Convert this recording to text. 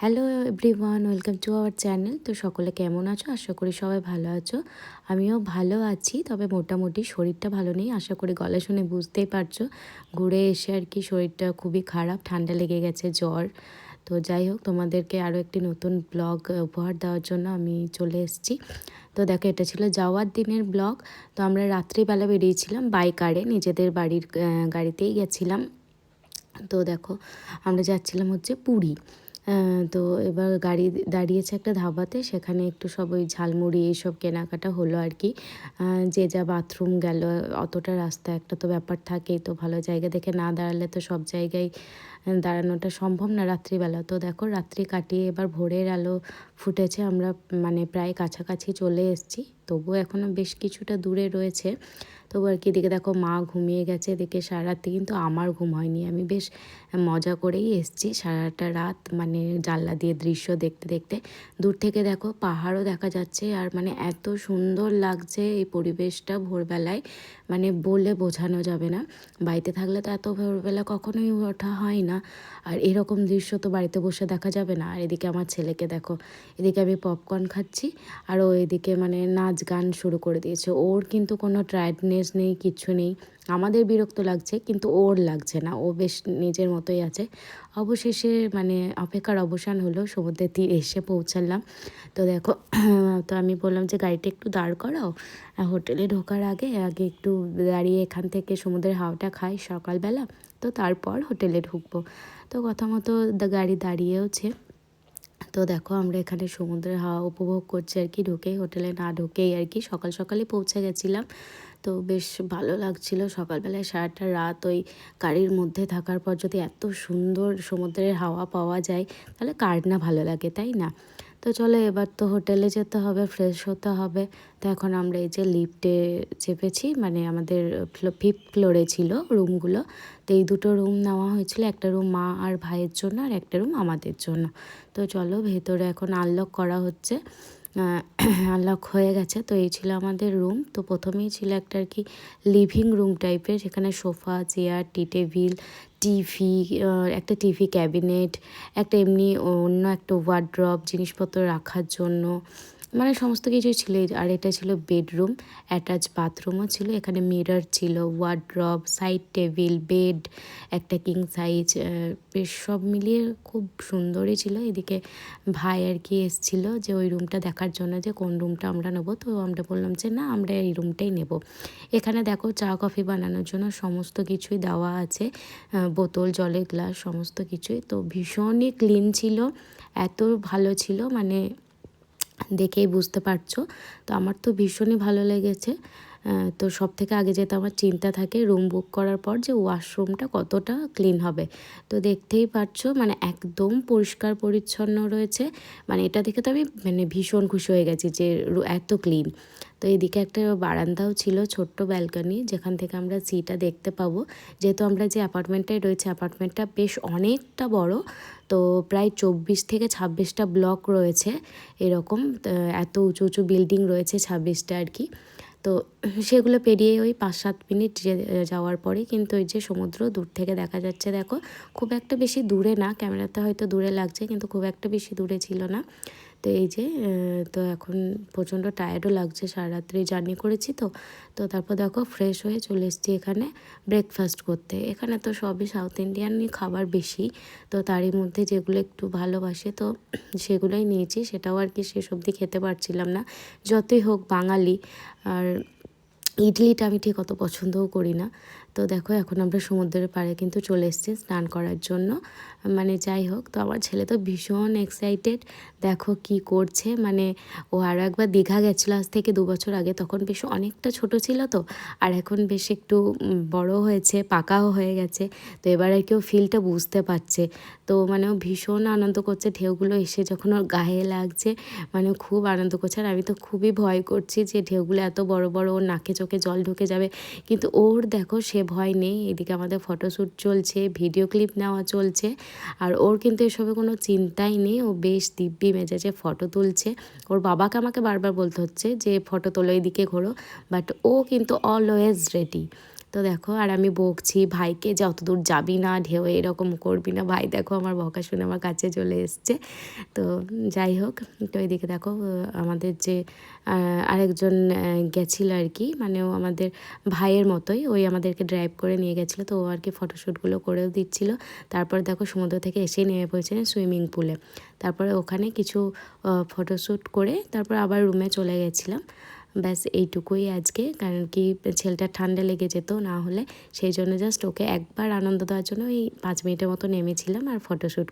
Hello everyone, welcome to our channel. তো সকলে কেমন আছো? আশা করি সবাই ভালো আছো। আমিও ভালো আছি, তবে মোটামুটি শরীরটা ভালো নেই। আশা করি গলা শুনে বুঝতেই পারছো, ঘুরে এসে আর কি শরীরটা খুবই খারাপ, ঠান্ডা লেগে গেছে, জ্বর। তো যাই হোক, তোমাদেরকে আরও একটি নতুন ব্লগ উপহার দেওয়ার জন্য আমি চলে এসেছি। তো দেখো, এটা ছিল যাওয়ার দিনের ব্লগ। তো আমরা রাত্রিবেলা বেরিয়েছিলাম বাই কারে, নিজেদের বাড়ির গাড়িতেই গেছিলাম। তো দেখো, আমরা যাচ্ছিলাম হচ্ছে পুরী। তো এবার গাড়ি দাঁড়িয়েছে একটা ধাবাতে, সেখানে একটু সব ওই ঝালমুড়ি এইসব কেনাকাটা হলো আর কি। যে যা বাথরুম গেল, অতটা রাস্তা একটা তো ব্যাপার থাকেই, তো ভালো জায়গা দেখে না দাঁড়ালে তো সব জায়গায় দাঁড়ানোটা সম্ভব না রাত্রিবেলা। তো দেখো, রাত্রি কাটিয়ে এবার ভোরের আলো ফুটেছে, আমরা মানে প্রায় কাছাকাছি চলে এসেছি। তবুও এখনও বেশ কিছুটা দূরে রয়েছে। তবু আর কি, এদিকে দেখো মা ঘুমিয়ে গেছে, এদিকে সারা রাত্রি কিন্তু আমার ঘুম হয়নি। আমি বেশ মজা করেই এসেছি সারাটা রাত, মানে জানলা দিয়ে দৃশ্য দেখতে দেখতে। দূর থেকে দেখো পাহাড়ও দেখা যাচ্ছে, আর মানে এত সুন্দর লাগছে এই পরিবেশটা ভোরবেলায়, মানে বলে বোঝানো যাবে না। বাড়িতে থাকলে তো এত ভোরবেলা কখনোই ওঠা হয় না, আর এরকম দৃশ্য তো বাড়িতে বসে দেখা যাবে না। আর এদিকে আমার ছেলেকে দেখো, এদিকে আমি পপকর্ন খাচ্ছি, আর ও এদিকে মানে নাচ গান শুরু করে দিয়েছে। ওর কিন্তু কোনো টায়ার্ডনেস নেই, কিচ্ছু নেই। আমাদের বিরক্ত লাগছে, কিন্তু ওর লাগছে না, ও বেশ নিজের মতোই আছে। অবশেষে মানে অপেক্ষার অবসান হলো, সমুদ্রের তীরে এসে পৌঁছালাম। তো দেখো, তো আমি বললাম যে গাড়িটা একটু দাঁড় করাও, হোটেলে ঢোকার আগে আগে একটু দাঁড়িয়ে এখান থেকে সমুদ্রের হাওয়াটা খাই সকালবেলা, তো তারপর হোটেলে ঢুকবো। তো কথা মতো গাড়ি দাঁড়িয়েওছে। তো দেখো, আমরা এখানে সমুদ্রের হাওয়া উপভোগ করছি আর কি, ঢুকেই, হোটেলে না ঢুকেই আর কি, সকাল সকালই পৌঁছে গেছিলাম। তো বেশ ভালো লাগছিল সকালবেলায় সারাটা রাত ওই গাড়ির মধ্যে থাকার পর যদি এত সুন্দর সমুদ্রের হাওয়া পাওয়া যায়, তাহলে কার না ভালো লাগে, তাই না? তো চলো, এবার তো হোটেলে যেতে হবে, ফ্রেশ হতে হবে। তো এখন আমরা এই যে লিফটে চেপেছি, মানে আমাদের ফিফথ ফ্লোরে ছিল রুমগুলো। তো এই দুটো রুম নেওয়া হয়েছিল, একটা রুম মা আর ভাইয়ের জন্য, আর একটা রুম আমাদের জন্য। তো চলো, ভেতরে এখন আনলক করা হচ্ছে। আনলক হয়ে গেছে। তো এই ছিল আমাদের রুম। তো প্রথমেই ছিল একটা আর কি লিভিং রুম টাইপের, যেখানে সোফা, চেয়ার, টি টেবিল, টিভি, একটা টিভি ক্যাবিনেট, একটা এমনি অন্য একটা ওয়ার্ড্রব, জিনিসপত্র রাখার জন্য, মানে সমস্ত কিছুই ছিল। আর এটা ছিল বেডরুম, অ্যাটাচ বাথরুমও ছিল, এখানে মিরর ছিল, ওয়ার্ড্রব, সাইড টেবিল, বেড, একটা কিং সাইজ, বেশ সব মিলিয়ে খুব সুন্দরই ছিল। এদিকে ভাই আর কি এসেছিল যে ওই রুমটা দেখার জন্য, যে কোন রুমটা আমরা নেবো। তো আমরা বললাম যে না, আমরা এই রুমটাই নেব। এখানে দেখো, চা কফি বানানোর জন্য সমস্ত কিছুই দেওয়া আছে, বোতল, জলের গ্লাস, সমস্ত কিছুই। তো ভীষণই ক্লিন ছিল, এত ভালো ছিল, মানে দেখেই বুঝতে পারছো। তো আমার তো ভীষণই ভালো লেগেছে। তো সব থেকে আগে যেটা আমার চিন্তা থাকে রুম বুক করার পর, যে ওয়াশরুমটা কতটা ক্লিন হবে। তো দেখতেই পাচ্ছো, মানে একদম পরিষ্কার পরিচ্ছন্ন রয়েছে। মানে এটা দেখে তো আমি মানে ভীষণ খুশি হয়ে গেছি যে এত ক্লিন। তো এদিকে একটা বারান্দাও ছিল, ছোট্ট ব্যালকনি, যেখান থেকে আমরা সিটা দেখতে পাবো। যেহেতু আমরা যে অ্যাপার্টমেন্টটায় রয়েছে, অ্যাপার্টমেন্টটা বেশ অনেকটা বড়। তো প্রায় 24 থেকে 26টা ব্লক রয়েছে এরকম, এত উঁচু উঁচু বিল্ডিং রয়েছে 26টা আর কি। তো সেগুলো পেরিয়ে ওই 5-7 মিনিট যাওয়ার পরে কিন্তু ওই যে সমুদ্র দূর থেকে দেখা যাচ্ছে। দেখো, খুব একটা বেশি দূরে না, ক্যামেরাতে হয়তো দূরে লাগছে, কিন্তু খুব একটা বেশি দূরে ছিল না। তো এই যে তো এখন প্রচণ্ড টায়ার্ডও লাগছে, সারা রাত্রি জার্নি করেছি। তো তো তারপর দেখো, ফ্রেশ হয়ে চলে এসেছি এখানে ব্রেকফাস্ট করতে। এখানে তো সবই সাউথ ইন্ডিয়ানই খাবার বেশি, তো তারই মধ্যে যেগুলো একটু ভালোবাসে তো সেগুলোই নিয়েছি। সেটাও আর কি শেষ অবধি খেতে পারছিলাম না, যতই হোক বাঙালি। আর ইডলিটা আমি ঠিক অত পছন্দও করি না। তো দেখো, এখন আমরা সমুদ্রের পাড়ে কিন্তু চলে এসেছি স্নান করার জন্য। মানে যাই হোক, তো আমার ছেলে তো ভীষণ এক্সাইটেড, দেখো কি করছে। মানে ও আরও একবার দীঘা গেছিলো আজ থেকে 2 বছর আগে, তখন বেশ অনেকটা ছোট ছিল তো, আর এখন বেশ একটু বড় হয়েছে, পাকাও হয়ে গেছে। তো এবার আর কি ও ফিলটা বুঝতে পারছে। তো মানে ও ভীষণ আনন্দ করছে, ঢেউগুলো এসে যখন ওর গায়ে লাগছে, মানে খুব আনন্দ করছে। আর আমি তো খুবই ভয় করছি যে ঢেউগুলো এত বড় বড়, ওর নাকে চোখে জল ঢুকে যাবে, কিন্তু ওর দেখো সে ভয় নেই। এদিকে আমাদের ফটোশ্যুট চলছে, ভিডিও ক্লিপ নেওয়া চলছে, আর ওর কিন্তু এসবে কোনো চিন্তাই নেই। ও বেশ দিব্যি মেজাজে ফটো তুলছে। ওর বাবাকে আমাকে বারবার বলতে হচ্ছে যে ফটো তোলো, এদিকে ঘোরো, বাট ও কিন্তু অলওয়েজ রেডি। তো দেখো আর আমি বকছি ভাইকে যে অত দূর যাবি না, ঢেউ এরকম করবি না। ভাই দেখো আমার বকা শুনে আমার কাছে চলে এসছে। তো যাই হোক, তো এদিকে দেখো আমাদের যে আরেকজন গেছিলো আর কি, মানে ও আমাদের ভাইয়ের মতোই, ওই আমাদেরকে ড্রাইভ করে নিয়ে গেছিলো। তো ও আর কি ফটোশ্যুটগুলো করেও দিচ্ছিলো। তারপর দেখো সমুদ্র থেকে এসেই নেমে পড়েছিলেন সুইমিং পুলে। তারপরে ওখানে কিছু ফটোশ্যুট করে তারপর আবার রুমে চলে গেছিলাম। ব্যাস এইটুকুই আজকে, কারণ কি ছেলেটা ঠান্ডা লেগে যেত না হলে, সেই জন্য জাস্ট ওকে একবার আনন্দ দেওয়ার জন্য ওই 5 মিনিটের মতো নেমেছিলাম আর ফটোশ্যুট